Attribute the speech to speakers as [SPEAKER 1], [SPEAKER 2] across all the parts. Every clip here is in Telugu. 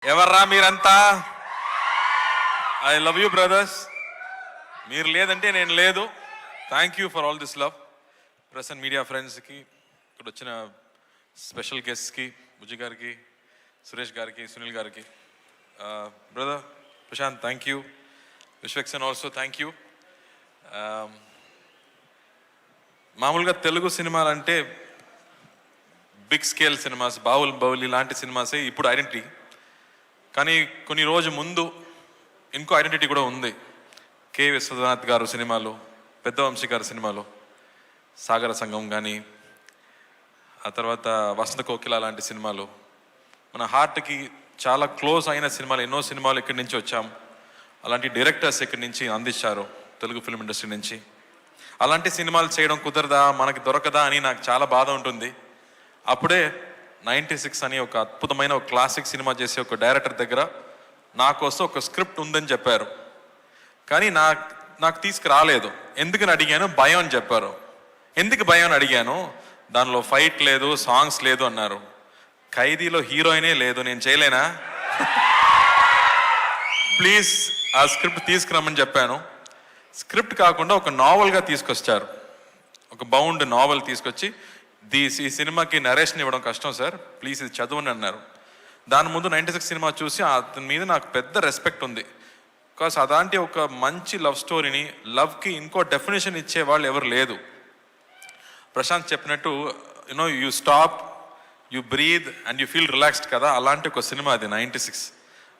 [SPEAKER 1] ఎవర్రా మీరంతా? I love you brothers. మీరు లేదంటే నేను లేదు. Thank you for all this love. Press and media ఫ్రెండ్స్కి, ఇక్కడ వచ్చిన స్పెషల్ గెస్ట్కి, బుజ్జి గారికి, సురేష్ గారికి, సునీల్ గారికి, brother Prashanth thank you, Vishwaksen also thank you. మామూలుగా తెలుగు సినిమాలు అంటే బిగ్ స్కేల్ సినిమాస్, బాహుబలి లాంటి సినిమాసే ఇప్పుడు ఐడెంటిటీ. కానీ కొన్ని రోజు ముందు ఇంకో ఐడెంటిటీ కూడా ఉంది. కె విశ్వనాథ్ గారు సినిమాలు, పెద్ద వంశీ గారి సినిమాలు, సాగర సంఘం కానీ, ఆ తర్వాత వసంత కోకిల లాంటి సినిమాలు, మన హార్ట్కి చాలా క్లోజ్ అయిన సినిమాలు, ఎన్నో సినిమాలు ఇక్కడి నుంచి వచ్చాం. అలాంటి డైరెక్టర్స్ ఇక్కడి నుంచి అందించారు తెలుగు ఫిల్మ్ ఇండస్ట్రీ నుంచి. అలాంటి సినిమాలు చేయడం కుదరదా, మనకి దొరకదా అని నాకు చాలా బాధ ఉంటుంది. అప్పుడే 96 అని ఒక అద్భుతమైన ఒక క్లాసిక్ సినిమా చేసే ఒక డైరెక్టర్ దగ్గర నా కోసం ఒక స్క్రిప్ట్ ఉందని చెప్పారు. కానీ నాకు తీసుకురాలేదు. ఎందుకని అడిగాను, భయం అని చెప్పారు. ఎందుకు భయం అని అడిగాను, దానిలో ఫైట్ లేదు, సాంగ్స్ లేదు అన్నారు. ఖైదీలో హీరోయినే లేదు, నేను చేయలేనా? ప్లీజ్ ఆ స్క్రిప్ట్ తీసుకురమ్మని చెప్పాను. స్క్రిప్ట్ కాకుండా ఒక నావల్గా తీసుకొచ్చారు. ఒక బౌండ్ నావల్ తీసుకొచ్చి, ఈ సినిమాకి నరేషన్ ఇవ్వడం కష్టం సార్, ప్లీజ్ ఇది చదవండి అన్నారు. దాని ముందు 96 సినిమా చూసి అతని మీద నాకు పెద్ద రెస్పెక్ట్ ఉంది. బికాస్ అలాంటి ఒక మంచి లవ్ స్టోరీని, లవ్కి ఇంకో డెఫినేషన్ ఇచ్చే వాళ్ళు ఎవరు లేదు. ప్రశాంత్ చెప్పినట్టు you stop, you breathe and you feel relaxed కదా, అలాంటి ఒక సినిమా అది 96.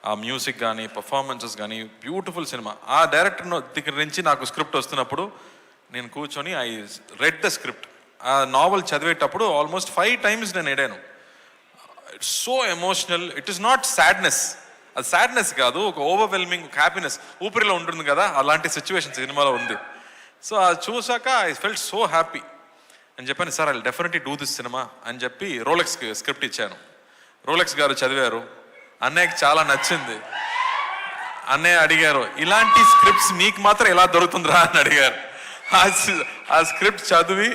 [SPEAKER 1] ఆ మ్యూజిక్ కానీ, పర్ఫార్మెన్సెస్ కానీ బ్యూటిఫుల్ సినిమా. ఆ డైరెక్టర్ దగ్గర నుంచి నాకు స్క్రిప్ట్ వస్తున్నప్పుడు నేను కూర్చొని ఐ రెడ్ ద స్క్రిప్ట్. ఆ నావల్ చదివేటప్పుడు ఆల్మోస్ట్ 5 times నేను ఎడాను. It's so emotional. It is not sadness, అది సాడ్నెస్ కాదు, ఒక ఓవర్వెల్మింగ్ హ్యాపీనెస్ ఊపిరిలో ఉంటుంది కదా, అలాంటి సిచ్యువేషన్ సినిమాలో ఉంది. సో అది చూసాక ఐ ఫెల్ట్ సో హ్యాపీ అని చెప్పాను. Sir I definitely do this cinema అని చెప్పి రోలెక్స్కి స్క్రిప్ట్ ఇచ్చాను. రోలెక్స్ గారు చదివారు. అన్నయ్యకి చాలా నచ్చింది. అన్నయ్య అడిగారు, ఇలాంటి స్క్రిప్ట్స్ మీకు మాత్రం ఎలా దొరుకుతుందిరా అని అడిగారు. ఆ స్క్రిప్ట్ చదివి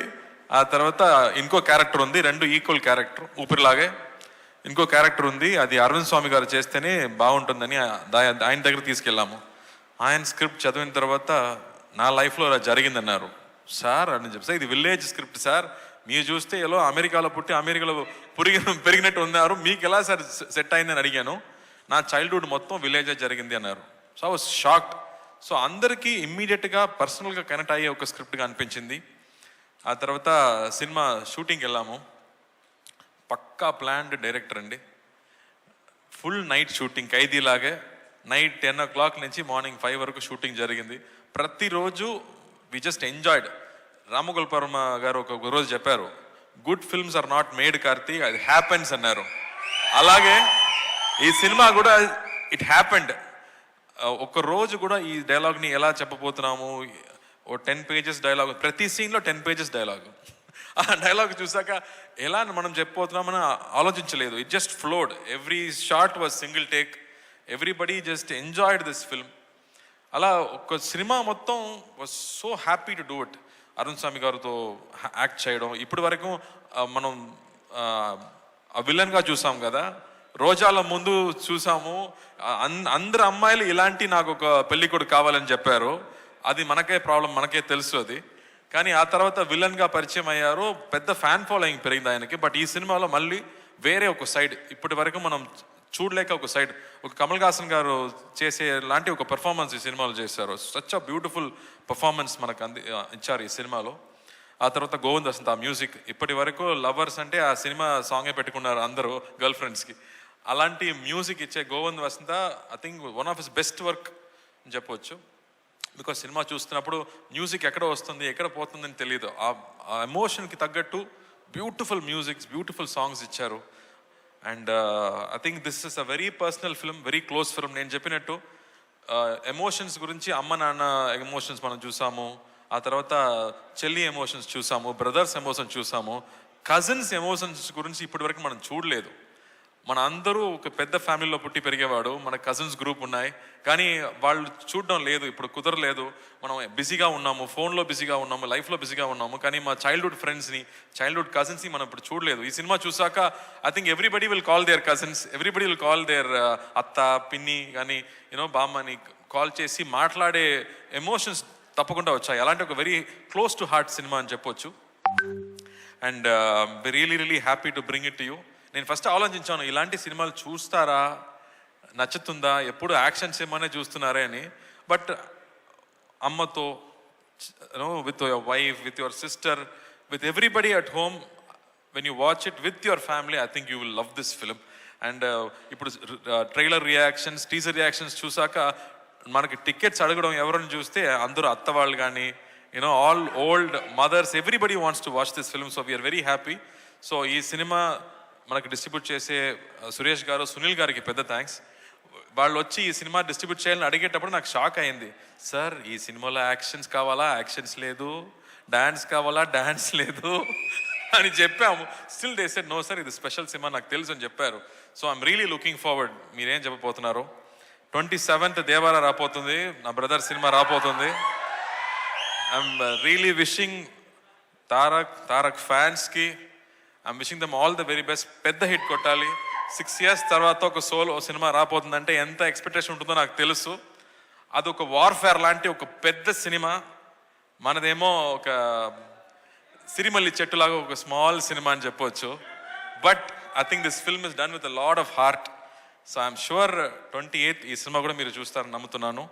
[SPEAKER 1] ఆ తర్వాత ఇంకో క్యారెక్టర్ ఉంది, 2 ఈక్వల్ క్యారెక్టర్, ఊపిరిలాగే ఇంకో క్యారెక్టర్ ఉంది, అది అరవింద్ స్వామి గారు చేస్తేనే బాగుంటుందని ఆయన దగ్గర తీసుకెళ్ళాము. ఆయన స్క్రిప్ట్ చదివిన తర్వాత నా లైఫ్లో అలా జరిగిందన్నారు. సార్ అని చెప్పి, సార్ ఇది విలేజ్ స్క్రిప్ట్ సార్, మీరు చూస్తే ఎలా అమెరికాలో పుట్టి అమెరికాలో పెరిగినట్టు ఉన్నారు, మీకు ఎలా సార్ సెట్ అయిందని అడిగాను. నా చైల్డ్హుడ్ మొత్తం విలేజే జరిగింది అన్నారు. So I was shocked. So అందరికీ ఇమ్మీడియట్గా పర్సనల్గా కనెక్ట్ అయ్యే ఒక స్క్రిప్ట్గా అనిపించింది. ఆ తర్వాత సినిమా షూటింగ్కి వెళ్ళాము. పక్కా ప్లాన్డ్ డైరెక్టర్ అండి. ఫుల్ నైట్ షూటింగ్, ఖైదీలాగే నైట్ 10 o'clock నుంచి మార్నింగ్ 5 వరకు షూటింగ్ జరిగింది. ప్రతిరోజు వి జస్ట్ ఎంజాయ్డ్. రామగోపాల్ గారు ఒక రోజు చెప్పారు, good films are not made Karthi, అది హ్యాపెన్స్ అన్నారు. అలాగే ఈ సినిమా కూడా ఇట్ హ్యాపెండ్. ఒక రోజు కూడా ఈ డైలాగ్ని ఎలా చెప్పబోతున్నాము, ఓ 10 pages డైలాగ్, ప్రతి సీన్లో 10 pages డైలాగ్. ఆ డైలాగ్ చూసాక ఎలా మనం చెప్పబోతున్నామని ఆలోచించలేదు. It just flowed. Every shot was single take. Everybody just enjoyed this film. అలా ఒక సినిమా మొత్తం was so happy to do it. Arun Swamy గారితో యాక్ట్ చేయడం, ఇప్పటి వరకు మనం విలన్గా చూసాం కదా, రోజాల ముందు చూసాము, అందరు అమ్మాయిలు ఇలాంటి నాకు ఒక పెళ్లి కొడుకు కావాలని చెప్పారు. అది మనకే ప్రాబ్లం, మనకే తెలుసు అది. కానీ ఆ తర్వాత విలన్గా పరిచయం అయ్యారు, పెద్ద ఫ్యాన్ ఫాలోయింగ్ పెరిగింది ఆయనకి. బట్ ఈ సినిమాలో మళ్ళీ వేరే ఒక సైడ్, ఇప్పటి వరకు మనం చూడలేక ఒక సైడ్, ఒక కమల్ హాసన్ గారు చేసే లాంటి ఒక పెర్ఫార్మెన్స్ ఈ సినిమాలో చేశారు. సచ్ అ బ్యూటిఫుల్ పర్ఫార్మెన్స్ మనకు ఇచ్చారు ఈ సినిమాలో. ఆ తర్వాత గోవింద్ వసంత్ ఆ మ్యూజిక్, ఇప్పటి వరకు లవర్స్ అంటే ఆ సినిమా సాంగే పెట్టుకున్నారు అందరూ గర్ల్ ఫ్రెండ్స్కి. అలాంటి మ్యూజిక్ ఇచ్చే Govind Vasantha I think one of his best work అని చెప్పవచ్చు. బికాస్ సినిమా చూస్తున్నప్పుడు మ్యూజిక్ ఎక్కడ వస్తుంది ఎక్కడ పోతుందని తెలియదు. ఆ ఎమోషన్కి తగ్గట్టు బ్యూటిఫుల్ మ్యూజిక్స్, బ్యూటిఫుల్ సాంగ్స్ ఇచ్చారు. And I think this is a very personal film, very close film. నేను చెప్పినట్టు ఎమోషన్స్ గురించి అమ్మ నాన్న ఎమోషన్స్ మనం చూసాము, ఆ తర్వాత చెల్లి ఎమోషన్స్ చూసాము, బ్రదర్స్ ఎమోషన్స్ చూసాము, కజిన్స్ ఎమోషన్స్ గురించి ఇప్పటి వరకు మనం చూడలేదు. మన అందరూ ఒక పెద్ద ఫ్యామిలీలో పుట్టి పెరిగేవాడు, మన కజిన్స్ గ్రూప్ ఉన్నాయి, కానీ వాళ్ళు చూడడం లేదు, ఇప్పుడు కుదరలేదు, మనం బిజీగా ఉన్నాము, ఫోన్లో బిజీగా ఉన్నాము, లైఫ్లో బిజీగా ఉన్నాము, కానీ మా చైల్డ్హుడ్ ఫ్రెండ్స్ని, చైల్డ్హుడ్ కజిన్స్ని మనం ఇప్పుడు చూడలేదు. ఈ సినిమా చూసాక I think everybody will call there cousins, everybody will call there అత్త, పిన్ని కానీ బామ్మని కాల్ చేసి మాట్లాడే ఎమోషన్స్ తప్పకుండా వచ్చాయి. అలాంటి ఒక very close to heart cinema అని చెప్పొచ్చు. And really happy to bring it to you. నేను ఫస్ట్ ఆలోచించాను, ఇలాంటి సినిమాలు చూస్తారా, నచ్చుతుందా, ఎప్పుడు యాక్షన్ సినిమానే చూస్తున్నారే అని. బట్ అమ్మతో, with your wife, with your sister, with everybody at home, when you watch it with your family, I think you will love this film. And ఇప్పుడు ట్రైలర్ రియాక్షన్స్, టీజర్ రియాక్షన్స్ చూసాక మనకి టికెట్స్ అడగడం ఎవరిని చూస్తే అందరూ అత్త వాళ్ళు కానీ all old mothers, everybody wants to watch this film. So we are very happy. సో ఈ సినిమా మనకు డిస్ట్రిబ్యూట్ చేసే సురేష్ గారు, సునీల్ గారికి పెద్ద థ్యాంక్స్. వాళ్ళు వచ్చి ఈ సినిమా డిస్ట్రిబ్యూట్ చేయాలని అడిగేటప్పుడు నాకు షాక్ అయింది. సార్ ఈ సినిమాలో యాక్షన్స్ కావాలా, యాక్షన్స్ లేదు, డాన్స్ కావాలా, డాన్స్ లేదు అని చెప్పాము. Still they said no sir, ఇది స్పెషల్ సినిమా, నాకు తెలుసు అని చెప్పారు. So I'm really looking forward. మీరేం చెప్పబోతున్నారు? 27th దేవారా రాపోతుంది, నా బ్రదర్ సినిమా రాపోతుంది. ఐఎమ్ రియలీ విషింగ్ తారక్ ఫ్యాన్స్కి, I'm wishing them all the very best. పెద్ద హిట్ కొట్టాలి. 6 years తర్వాత ఒక సోలో సినిమా రాపోతుందంటే ఎంత ఎక్స్పెక్టేషన్ ఉంటుందో నాకు తెలుసు. అదొక వార్ఫేర్ లాంటి ఒక పెద్ద సినిమా. మనదేమో ఒక సిరిమల్లి చెట్టులాగా ఒక స్మాల్ సినిమా అని చెప్పొచ్చు. But I think this film is done with a lot of heart. So I'm sure 28th ఈ సినిమా కూడా మీరు చూస్తారని నమ్ముతున్నాను.